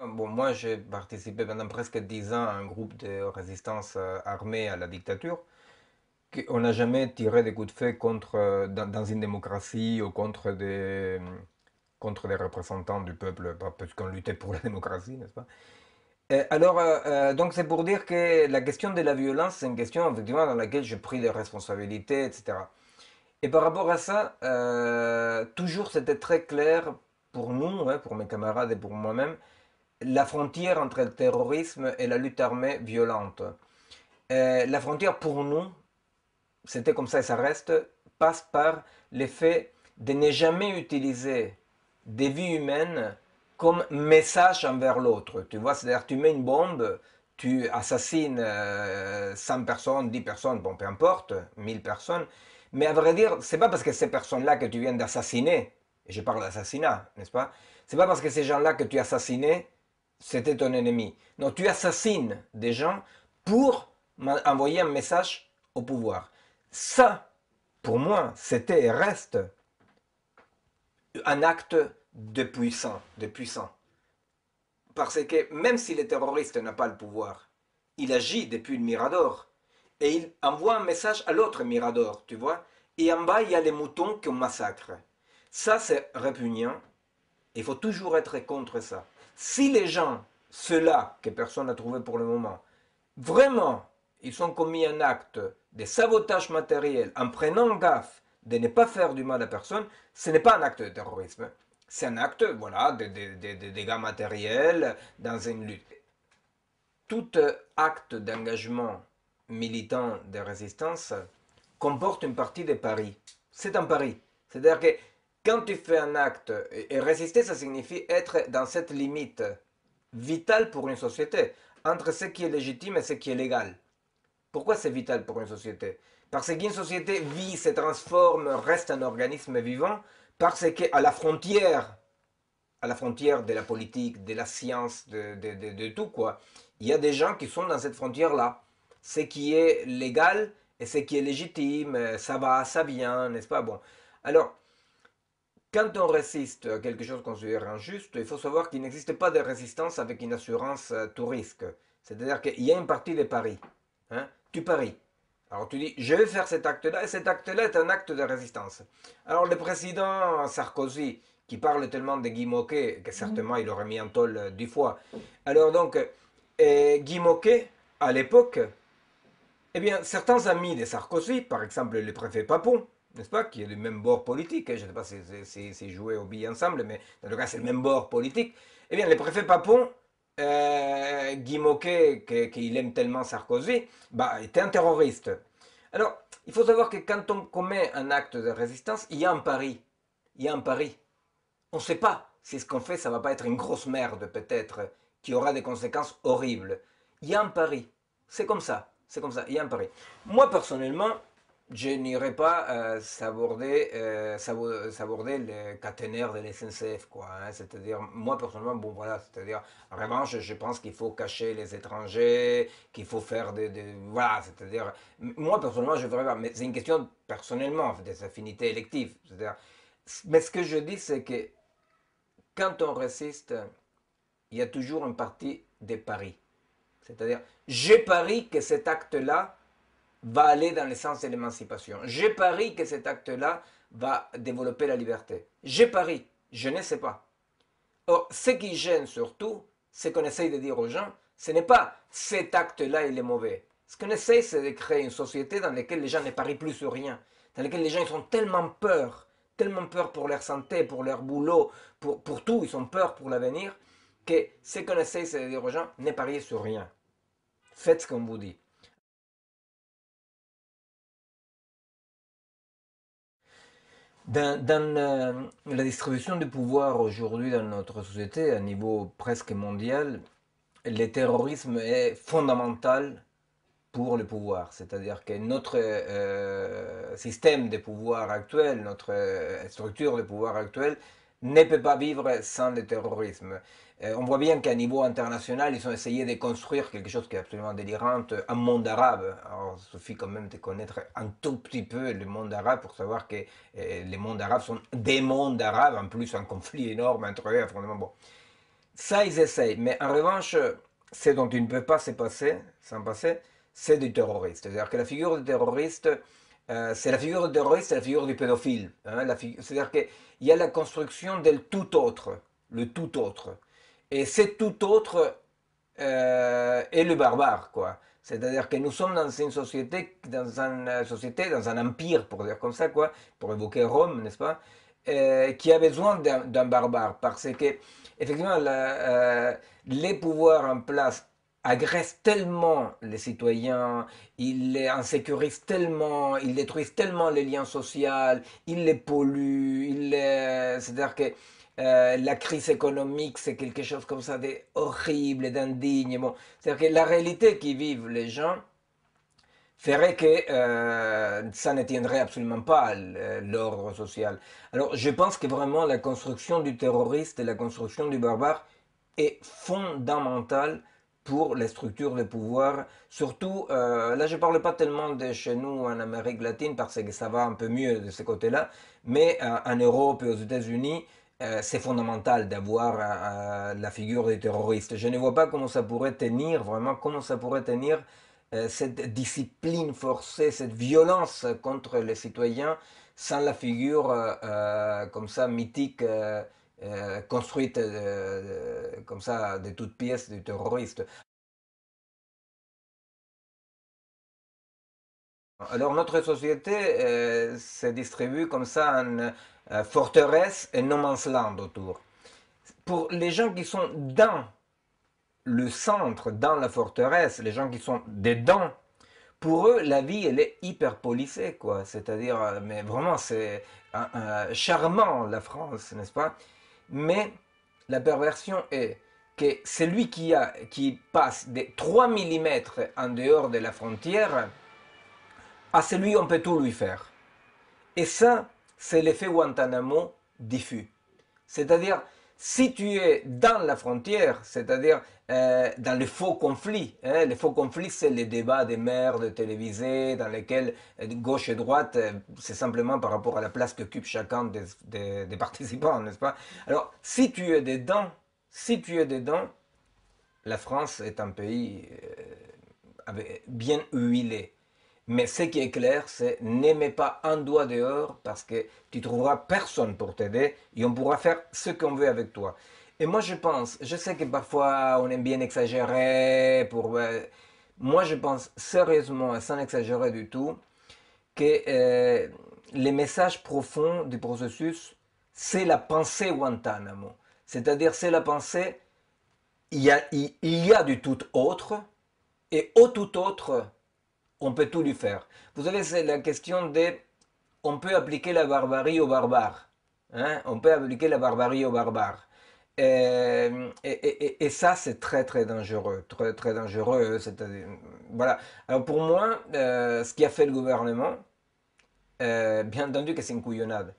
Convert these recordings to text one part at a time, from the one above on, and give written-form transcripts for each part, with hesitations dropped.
Bon, moi, j'ai participé pendant presque 10 ans à un groupe de résistance armée à la dictature. On n'a jamais tiré des coups de feu contre, dans une démocratie ou contre des représentants du peuple, parce qu'on luttait pour la démocratie, n'est-ce pas? Alors, donc c'est pour dire que la question de la violence, c'est une question effectivement dans laquelle j'ai pris des responsabilités, etc. Et par rapport à ça, toujours c'était très clair pour nous, hein, pour mes camarades et pour moi-même, la frontière entre le terrorisme et la lutte armée violente. La frontière pour nous, c'était comme ça et ça reste, passe par le fait de ne jamais utiliser des vies humaines comme message envers l'autre. Tu vois, c'est-à-dire tu mets une bombe, tu assassines 100 personnes, 10 personnes, bon, peu importe, 1000 personnes. Mais à vrai dire, c'est pas parce que ces personnes-là que tu viens d'assassiner, et je parle d'assassinat, n'est-ce pas? C'est pas parce que ces gens-là que tu as assassinés, c'était ton ennemi. Non, tu assassines des gens pour envoyer un message au pouvoir. Ça, pour moi, c'était et reste un acte de puissant, de puissant. Parce que même si le terroriste n'a pas le pouvoir, il agit depuis le Mirador. Et il envoie un message à l'autre Mirador, tu vois. Et en bas, il y a les moutons qu'on massacre. Ça, c'est répugnant. Il faut toujours être contre ça. Si les gens, ceux-là que personne n'a trouvé pour le moment, vraiment, ils ont commis un acte de sabotage matériel en prenant gaffe de ne pas faire du mal à personne, ce n'est pas un acte de terrorisme. C'est un acte, voilà, de dégâts matériels dans une lutte. Tout acte d'engagement militant de résistance comporte une partie de paris. C'est un pari. C'est-à-dire que quand tu fais un acte, et résister, ça signifie être dans cette limite vitale pour une société, entre ce qui est légitime et ce qui est légal. Pourquoi c'est vital pour une société? Parce qu'une société vit, se transforme, reste un organisme vivant, parce qu'à à la frontière de la politique, de la science, de tout quoi, il y a des gens qui sont dans cette frontière-là. Ce qui est légal et ce qui est légitime, ça va, ça vient, n'est-ce pas? Bon. Alors, quand on résiste à quelque chose qu'on considère injuste, il faut savoir qu'il n'existe pas de résistance avec une assurance tout risque. C'est-à-dire qu'il y a une partie des paris. Hein? Tu paries. Alors tu dis, je vais faire cet acte-là, et cet acte-là est un acte de résistance. Alors le président Sarkozy, qui parle tellement de Guy Môquet, que certainement il aurait mis en tôle 10 fois. Alors donc, Guy Môquet, à l'époque, eh bien, certains amis de Sarkozy, par exemple le préfet Papon, n'est-ce pas, qui est du même bord politique, hein, je ne sais pas si jouaient au billes ensemble, mais dans le cas c'est le même bord politique, eh bien, le préfet Papon, Guy Môquet, qu'il aime tellement Sarkozy, bah, était un terroriste. Alors, il faut savoir que quand on commet un acte de résistance, il y a un pari. Il y a un pari. On ne sait pas si ce qu'on fait, ça ne va pas être une grosse merde, peut-être, qui aura des conséquences horribles. Il y a un pari. C'est comme ça. C'est comme ça. Il y a un pari. Moi, personnellement, je n'irai pas saborder le caténaire de la SNCF, quoi. Hein. C'est-à-dire, moi, personnellement, bon, voilà, c'est-à-dire, en revanche, je pense qu'il faut cacher les étrangers, qu'il faut faire voilà, c'est-à-dire, moi, personnellement, je ne ferai pas, mais c'est une question, personnellement, des affinités électives. C'est-à-dire, mais ce que je dis, c'est que quand on résiste, il y a toujours une partie des paris. C'est-à-dire, je parie que cet acte-là va aller dans le sens de l'émancipation. Je parie que cet acte-là va développer la liberté. Je parie, je ne sais pas. Or, ce qui gêne surtout, c'est qu'on essaye de dire aux gens, ce n'est pas cet acte-là, il est mauvais. Ce qu'on essaye, c'est de créer une société dans laquelle les gens ne parient plus sur rien, dans laquelle les gens ils ont tellement peur pour leur santé, pour leur boulot, pour tout, ils ont peur pour l'avenir, que ce qu'on essaye, c'est de dire aux gens, ne pariez sur rien. Faites ce qu'on vous dit. Dans la distribution du pouvoir aujourd'hui dans notre société, à niveau presque mondial, le terrorisme est fondamental pour le pouvoir. C'est-à-dire que notre système de pouvoir actuel, notre structure de pouvoir actuelle ne peut pas vivre sans le terrorisme. On voit bien qu'à niveau international, ils ont essayé de construire quelque chose qui est absolument délirant, un monde arabe. Alors, il suffit quand même de connaître un tout petit peu le monde arabe pour savoir que les mondes arabes sont des mondes arabes, en plus un conflit énorme entre eux, bon. Ça, ils essayent. Mais en revanche, ce dont ils ne peuvent pas s'en passer, c'est du terroriste. C'est-à-dire que la figure du terroriste, c'est la figure du terroriste, c'est la figure du pédophile. Hein, c'est-à-dire qu'il y a la construction del tout autre, le tout autre. Et c'est tout autre est le barbare, quoi. C'est-à-dire que nous sommes dans une société, dans un empire, pour dire comme ça, quoi, pour évoquer Rome, n'est-ce pas, qui a besoin d'un barbare, parce que, effectivement, les pouvoirs en place agressent tellement les citoyens, ils les insécurisent tellement, ils détruisent tellement les liens sociaux, ils les polluent, c'est-à-dire que la crise économique, c'est quelque chose comme ça de horrible, d'indigne. Bon, c'est-à-dire que la réalité qui vivent les gens ferait que ça ne tiendrait absolument pas l'ordre social. Alors, je pense que vraiment la construction du terroriste et la construction du barbare est fondamentale pour les structures de pouvoir. Surtout, là je ne parle pas tellement de chez nous en Amérique latine parce que ça va un peu mieux de ce côté-là, mais en Europe et aux États-Unis, c'est fondamental d'avoir la figure des terroristes. Je ne vois pas comment ça pourrait tenir, vraiment, comment ça pourrait tenir cette discipline forcée, cette violence contre les citoyens sans la figure comme ça mythique construite comme ça de toutes pièces du terroriste. Alors notre société se distribue comme ça en forteresses et no man's land autour. Pour les gens qui sont dans le centre, dans la forteresse, les gens qui sont dedans, pour eux, la vie, elle est hyper policée, quoi. C'est-à-dire, mais vraiment, c'est charmant, la France, n'est-ce pas? Mais la perversion est que celui qui passe des 3 millimètres en dehors de la frontière, à celui, on peut tout lui faire. Et ça, c'est l'effet Guantanamo diffus. C'est-à-dire, si tu es dans la frontière, c'est-à-dire dans les faux conflits, hein, les faux conflits, c'est les débats des mères télévisés dans lesquels gauche et droite, c'est simplement par rapport à la place qu'occupe chacun des participants, n'est-ce pas? Alors, si tu es dedans, la France est un pays bien huilé. Mais ce qui est clair, c'est ne mets pas un doigt dehors parce que tu trouveras personne pour t'aider et on pourra faire ce qu'on veut avec toi. Et moi je pense, je sais que parfois on aime bien exagérer moi je pense sérieusement et sans exagérer du tout que les messages profonds du processus, c'est la pensée Guantanamo. C'est-à-dire c'est la pensée, il y a du tout autre et au tout autre on peut tout lui faire. Vous savez, c'est la question de... On peut appliquer la barbarie aux barbares. Hein? On peut appliquer la barbarie aux barbares. Et ça, c'est très très dangereux. Très très dangereux. Voilà. Alors pour moi, ce qui a fait le gouvernement, bien entendu que c'est une couillonnade.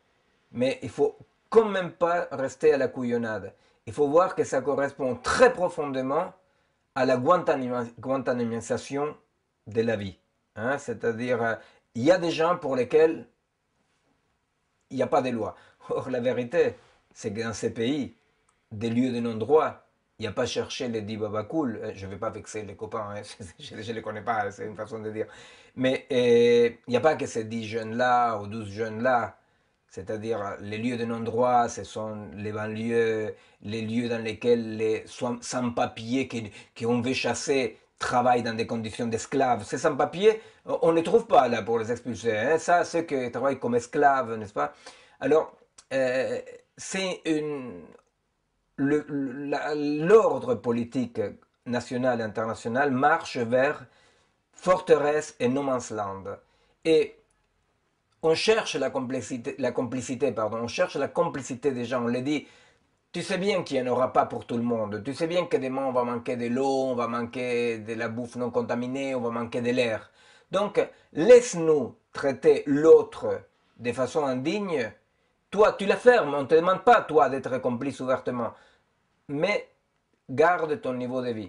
Mais il faut quand même pas rester à la couillonnade. Il faut voir que ça correspond très profondément à la guantanamisation de la vie. Hein, c'est-à-dire, il y a des gens pour lesquels il n'y a pas de loi. Or, la vérité, c'est que dans ces pays, des lieux de non-droit, il n'y a pas cherché les 10 babacool. Je ne vais pas vexer les copains, hein, je ne les connais pas, c'est une façon de dire. Mais il n'y a pas que ces 10 jeunes-là ou 12 jeunes-là. C'est-à-dire, les lieux de non-droit, ce sont les banlieues, les lieux dans lesquels les sans-papiers qui ont veut chasser travaillent dans des conditions d'esclaves. Ces sans-papiers, on ne les trouve pas là pour les expulser. Hein. Ça, ceux qui travaillent comme esclaves, n'est-ce pas? Alors, euh, c'est l'ordre politique national et international marche vers forteresse et no man's land. Et on cherche on cherche la complicité des gens. On les dit, tu sais bien qu'il n'y en aura pas pour tout le monde. Tu sais bien que demain on va manquer de l'eau, on va manquer de la bouffe non contaminée, on va manquer de l'air. Donc, laisse-nous traiter l'autre de façon indigne. Toi, tu la fermes, on ne te demande pas, toi, d'être complice ouvertement. Mais garde ton niveau de vie.